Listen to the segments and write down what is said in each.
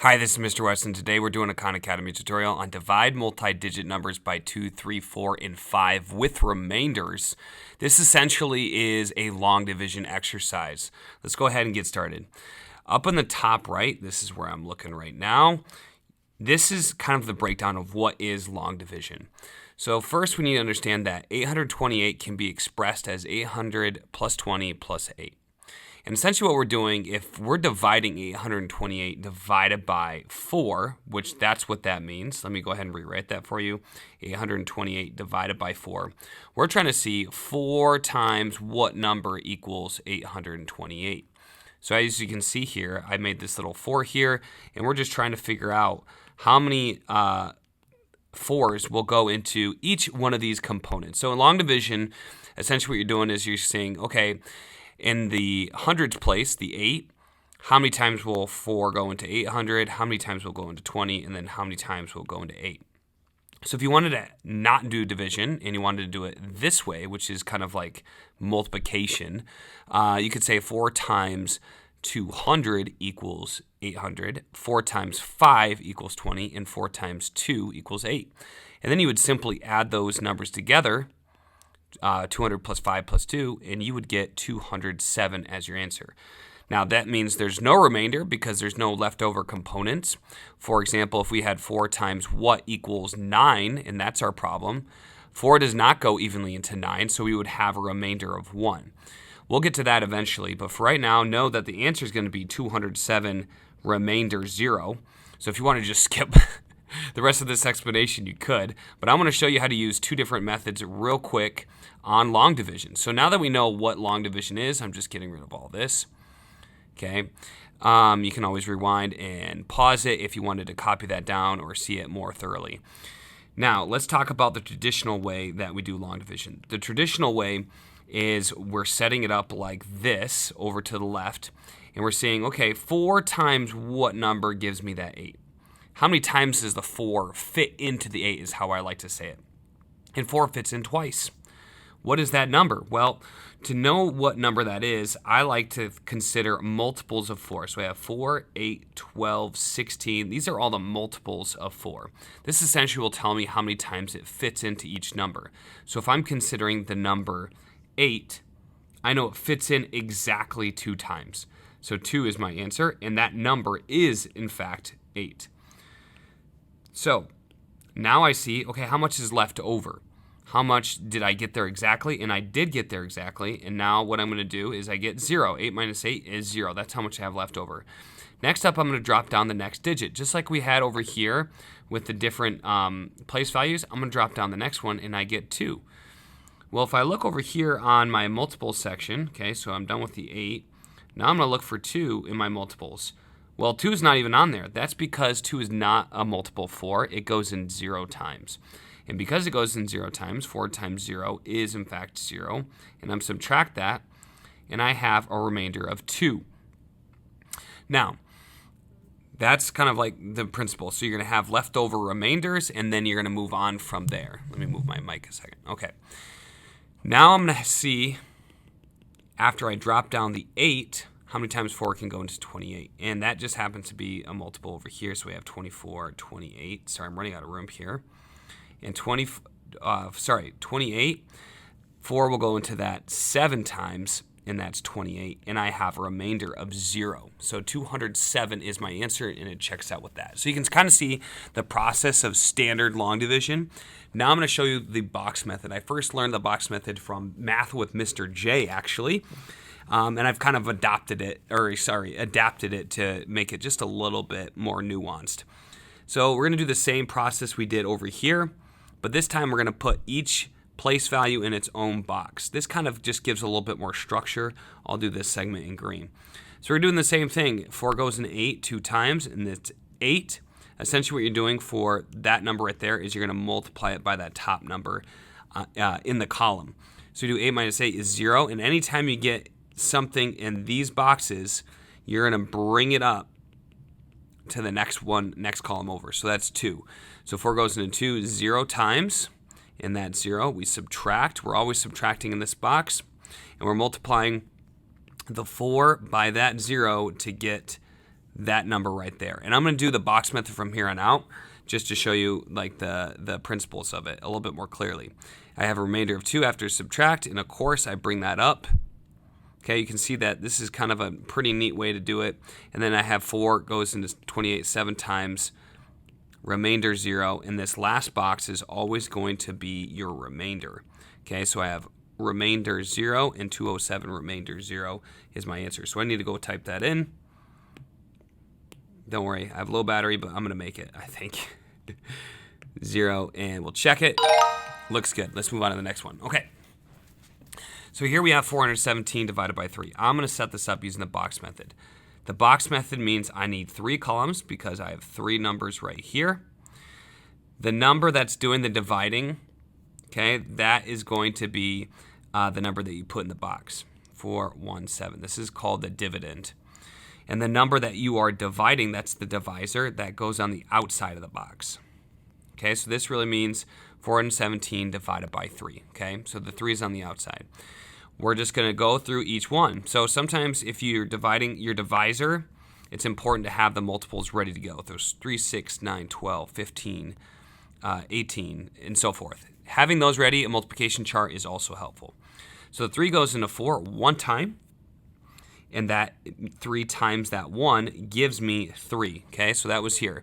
Hi, this is Mr. West, and today we're doing a Khan Academy tutorial on divide multi-digit numbers by 2, 3, 4, and 5 with remainders. This essentially is a long division exercise. Let's go ahead and get started. Up on the top right, this is where I'm looking right now. This is kind of the breakdown of what is long division. So first we need to understand that 828 can be expressed as 800 plus 20 plus 8. And essentially what we're doing, if we're dividing 828 divided by 4, which that's what that means. Let me go ahead and rewrite that for you. 828 divided by 4. We're trying to see 4 times what number equals 828. So as you can see here, I made this little 4 here, and we're just trying to figure out how many 4s will go into each one of these components. So in long division, essentially what you're doing is you're saying, okay, in the hundreds place, the 8, how many times will 4 go into 800, how many times will go into 20, and then how many times will go into 8. So if you wanted to not do division and you wanted to do it this way, which is kind of like multiplication, you could say 4 times 200 equals 800, 4 times 5 equals 20, and 4 times 2 equals 8. And then you would simply add those numbers together, 200 plus 5 plus 2, and you would get 207 as your answer. Now that means there's no remainder because there's no leftover components. For example, if we had 4 times what equals 9, and that's our problem, 4 does not go evenly into 9, so we would have a remainder of 1. We'll get to that eventually, but for right now, know that the answer is going to be 207 remainder 0. So if you want to just skip the rest of this explanation, you could, but I'm going to show you how to use 2 different methods real quick on long division. So now that we know what long division is, I'm just getting rid of all this. Okay, you can always rewind and pause it if you wanted to copy that down or see it more thoroughly. Now, let's talk about the traditional way that we do long division. The traditional way is we're setting it up like this over to the left, and we're saying, okay, 4 times what number gives me that 8? How many times does the 4 fit into the 8 is how I like to say it. And 4 fits in twice. What is that number? Well, to know what number that is, I like to consider multiples of 4. So we have 4, 8, 12, 16. These are all the multiples of 4. This essentially will tell me how many times it fits into each number. So if I'm considering the number 8, I know it fits in exactly 2 times. So 2 is my answer, and that number is, in fact, 8. So now I see, okay, how much is left over? How much did I get there exactly? And I did get there exactly. And now what I'm going to do is I get 0. 8 minus 8 is 0. That's how much I have left over. Next up, I'm going to drop down the next digit. Just like we had over here with the different place values, I'm going to drop down the next one, and I get 2. Well, if I look over here on my multiple section, okay, so I'm done with the 8. Now I'm going to look for 2 in my multiples. Well, 2 is not even on there. That's because 2 is not a multiple of 4. It goes in 0 times. And because it goes in 0 times, 4 times 0 is in fact 0. And I'm subtract that, and I have a remainder of 2. Now, that's kind of like the principle. So you're going to have leftover remainders, and then you're going to move on from there. Let me move my mic a second. Okay. Now I'm going to see, after I drop down the 8, how many times 4 can go into 28. And that just happens to be a multiple over here. So we have 24, 28. Sorry, I'm running out of room here. And 28, 4 will go into that 7 times, and that's 28. And I have a remainder of 0. So 207 is my answer, and it checks out with that. So you can kind of see the process of standard long division. Now I'm going to show you the box method. I first learned the box method from Math with Mr. J, actually. And I've kind of adapted it to make it just a little bit more nuanced. So we're going to do the same process we did over here, but this time we're going to put each place value in its own box. This kind of just gives a little bit more structure. I'll do this segment in green. So we're doing the same thing. 4 goes into 8 2 times, and it's 8. Essentially what you're doing for that number right there is you're going to multiply it by that top number in the column. So you do 8 minus 8 is 0, and anytime you get something in these boxes, you're going to bring it up to the next column over. So that's 2. So 4 goes into 2 0 times, and that's 0. We subtract. We're always subtracting in this box, and we're multiplying the 4 by that 0 to get that number right there. And I'm going to do the box method from here on out just to show you like the principles of it a little bit more clearly. I have a remainder of 2 after subtract, and of course I bring that up. Okay, you can see that this is kind of a pretty neat way to do it. And then I have 4 goes into 28 7 times, remainder 0, and this last box is always going to be your remainder. Okay, so I have remainder 0 and 207 remainder 0 is my answer. So I need to go type that in. Don't worry, I have low battery, but I'm going to make it, I think. 0, and we'll check it. Looks good. Let's move on to the next one. Okay. So here we have 417 divided by 3. I'm going to set this up using the box method. The box method means I need 3 columns because I have 3 numbers right here. The number that's doing the dividing, okay, that is going to be the number that you put in the box, 417. This is called the dividend. And the number that you are dividing, that's the divisor, that goes on the outside of the box. Okay, so this really means 417 divided by 3, okay? So the 3 is on the outside. We're just going to go through each one. So sometimes if you're dividing your divisor, it's important to have the multiples ready to go. There's 3, 6, 9, 12, 15, 18, and so forth. Having those ready, a multiplication chart is also helpful. So the 3 goes into 4 one time, and that 3 times that 1 gives me 3, okay? So that was here.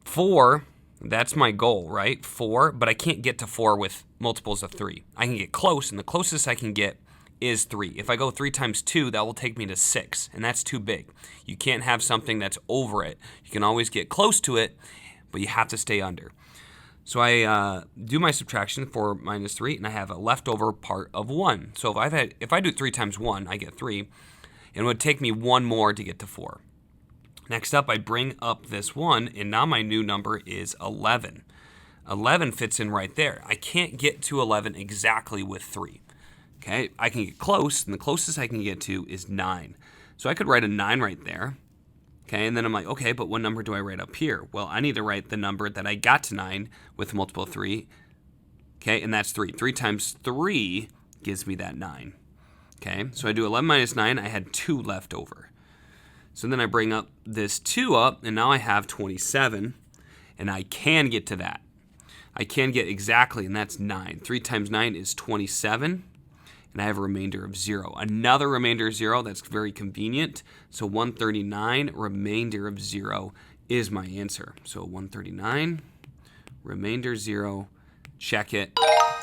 4, that's my goal, right? 4, but I can't get to 4 with multiples of 3. I can get close, and the closest I can get is 3. If I go 3 times 2, that will take me to 6, and that's too big. You can't have something that's over it. You can always get close to it, but you have to stay under. So I do my subtraction, 4 minus 3, and I have a leftover part of 1. So if I do 3 times 1, I get 3, and it would take me 1 more to get to 4. Next up, I bring up this 1, and now my new number is 11. 11 fits in right there. I can't get to 11 exactly with 3. Okay, I can get close, and the closest I can get to is 9. So I could write a 9 right there. Okay, and then I'm like, okay, but what number do I write up here? Well, I need to write the number that I got to 9 with a multiple of 3. Okay, and that's 3. 3 times 3 gives me that 9. Okay, so I do 11 minus 9. I had 2 left over. So then I bring up this 2 up, and now I have 27, and I can get to that. I can get exactly, and that's 9. 3 times 9 is 27. And I have a remainder of 0. Another remainder of 0, that's very convenient. So 139, remainder of 0 is my answer. So 139, remainder 0, check it,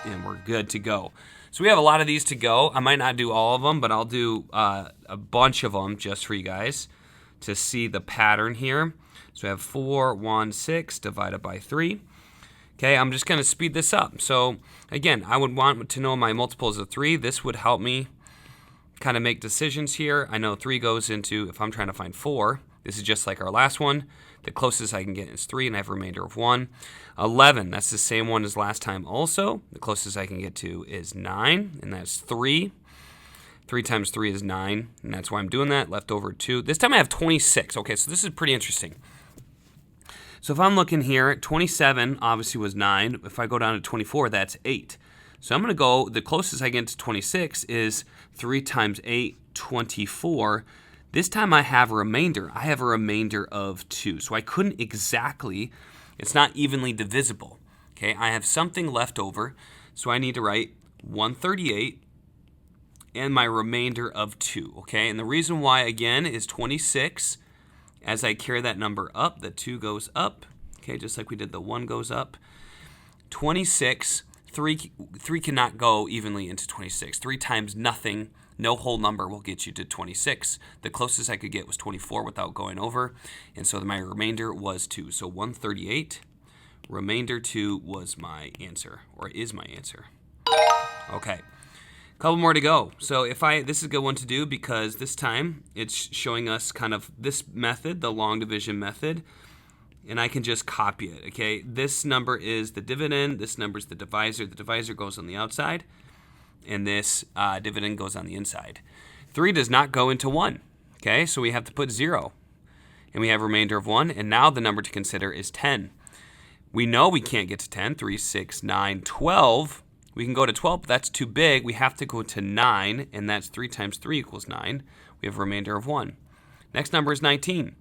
and we're good to go. So we have a lot of these to go. I might not do all of them, but I'll do a bunch of them just for you guys to see the pattern here. So I have 416 divided by 3. Okay, I'm just going to speed this up. So again, I would want to know my multiples of 3. This would help me kind of make decisions here. I know 3 goes into, if I'm trying to find 4, this is just like our last one. The closest I can get is 3, and I have a remainder of 1. 11, that's the same one as last time also. The closest I can get to is 9, and that's 3. 3 times 3 is 9, and that's why I'm doing that. Left over 2. This time I have 26. Okay, so this is pretty interesting. So if I'm looking here, 27 obviously was 9. If I go down to 24, that's 8. So I'm going to go, the closest I get to 26 is 3 times 8, 24. This time I have a remainder. I have a remainder of 2. So I couldn't exactly, it's not evenly divisible. Okay, I have something left over. So I need to write 138 and my remainder of 2. Okay, and the reason why, again, is 26. As I carry that number up, the 2 goes up. Okay, just like we did, the 1 goes up. 26, 3 cannot go evenly into 26. 3 times nothing, no whole number will get you to 26. The closest I could get was 24 without going over. And so my remainder was 2. So 138, remainder 2 was my answer, or is my answer. Okay. Couple more to go. So this is a good one to do because this time it's showing us kind of this method, the long division method, and I can just copy it, okay? This number is the dividend, this number is the divisor. The divisor goes on the outside, and this dividend goes on the inside. 3 does not go into 1, okay? So we have to put 0, and we have a remainder of 1, and now the number to consider is 10. We know we can't get to 10, 3, 6, 9, 12. We can go to 12, but that's too big. We have to go to 9, and that's 3 times 3 equals 9. We have a remainder of 1. Next number is 19.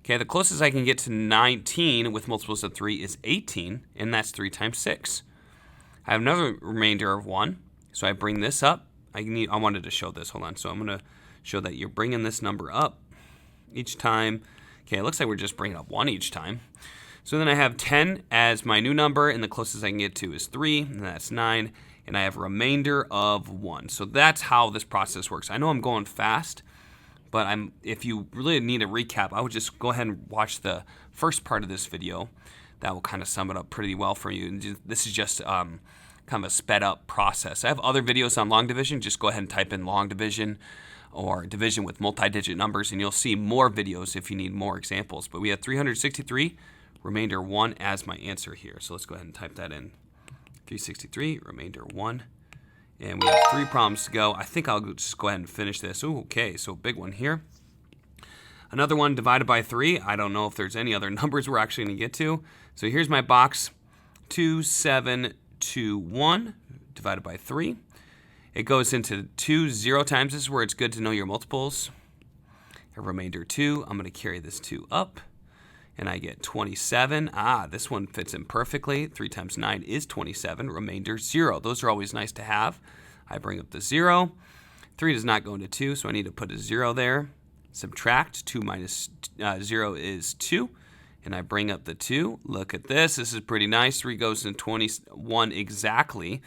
Okay, the closest I can get to 19 with multiples of 3 is 18, and that's 3 times 6. I have another remainder of 1, so I bring this up. I wanted to show this. Hold on. So I'm going to show that you're bringing this number up each time. Okay, it looks like we're just bringing up 1 each time. So then I have 10 as my new number, and the closest I can get to is 3, and that's 9, and I have a remainder of 1. So that's how this process works. I know I'm going fast, but if you really need a recap, I would just go ahead and watch the first part of this video. That will kind of sum it up pretty well for you. And this is just kind of a sped up process. I have other videos on long division. Just go ahead and type in long division or division with multi-digit numbers, and you'll see more videos if you need more examples. But we have 363, remainder 1 as my answer here. So let's go ahead and type that in. 363, remainder 1. And we have 3 problems to go. I think I'll just go ahead and finish this. Ooh, okay, so big one here. Another one divided by 3. I don't know if there's any other numbers we're actually going to get to. So here's my box. 2721 divided by 3. It goes into 2 0 times. This is where it's good to know your multiples. A remainder 2. I'm going to carry this 2 up. And I get 27. This one fits in perfectly. 3 times 9 is 27. Remainder 0. Those are always nice to have. I bring up the 0. 3 does not go into 2, so I need to put a 0 there. Subtract. 2 minus 0 is 2. And I bring up the 2. Look at this. This is pretty nice. 3 goes into 21 exactly.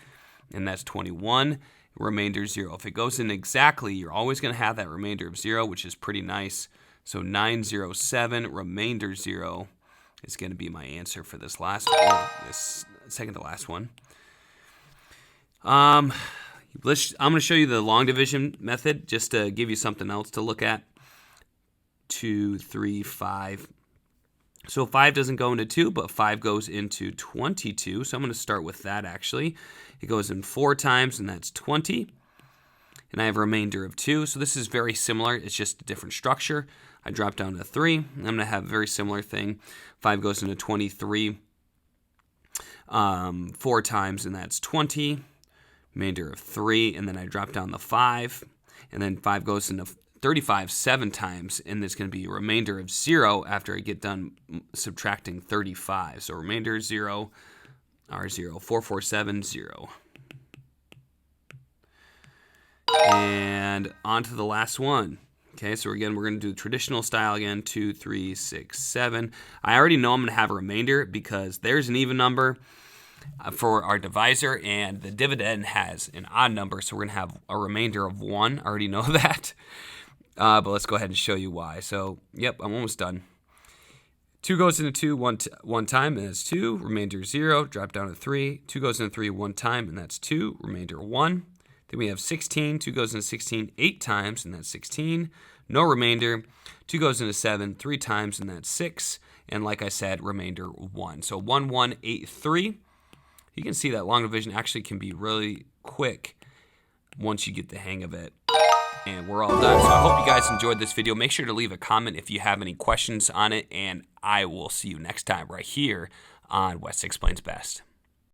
And that's 21. Remainder 0. If it goes in exactly, you're always going to have that remainder of 0, which is pretty nice. So 907, remainder 0 is going to be my answer for this last one, this second to last one. I'm going to show you the long division method just to give you something else to look at. 2, 3, 5. So 5 doesn't go into 2, but 5 goes into 22. So I'm going to start with that actually. It goes in 4 times, and that's 20. And I have a remainder of 2. So this is very similar. It's just a different structure. I drop down to 3. I'm going to have a very similar thing. 5 goes into 23 4 times, and that's 20. Remainder of 3, and then I drop down the 5. And then 5 goes into 35 7 times, and there's going to be a remainder of 0 after I get done subtracting 35. So remainder 0, R0, 4 4 7 0. And on to the last one. Okay, so again, we're going to do the traditional style again, 2, 3, 6, 7. I already know I'm going to have a remainder because there's an even number for our divisor, and the dividend has an odd number, so we're going to have a remainder of 1. I already know that, but let's go ahead and show you why. So, yep, I'm almost done. 2 goes into 2 one time, and that's 2. Remainder 0. Drop down to 3. 2 goes into 3 one time, and that's 2. Remainder 1. Then we have 16. 2 goes into 16 8 times, and that's 16. No remainder. 2 goes into 7 3 times, and that's 6. And like I said, remainder 1. So 1, 1, 8, 3. You can see that long division actually can be really quick once you get the hang of it. And we're all done. So I hope you guys enjoyed this video. Make sure to leave a comment if you have any questions on it. And I will see you next time right here on Wes Explains Best.